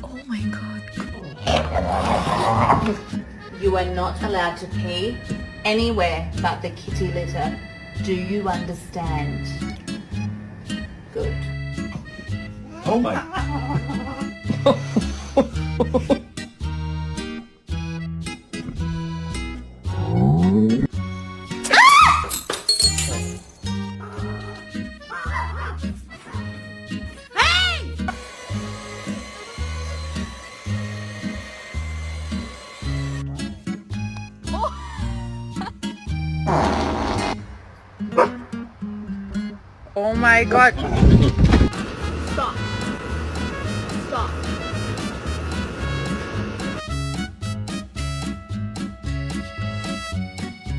Oh my god. You are not allowed to pee anywhere but the kitty litter. Do you understand? Good. Oh my. Oh my god.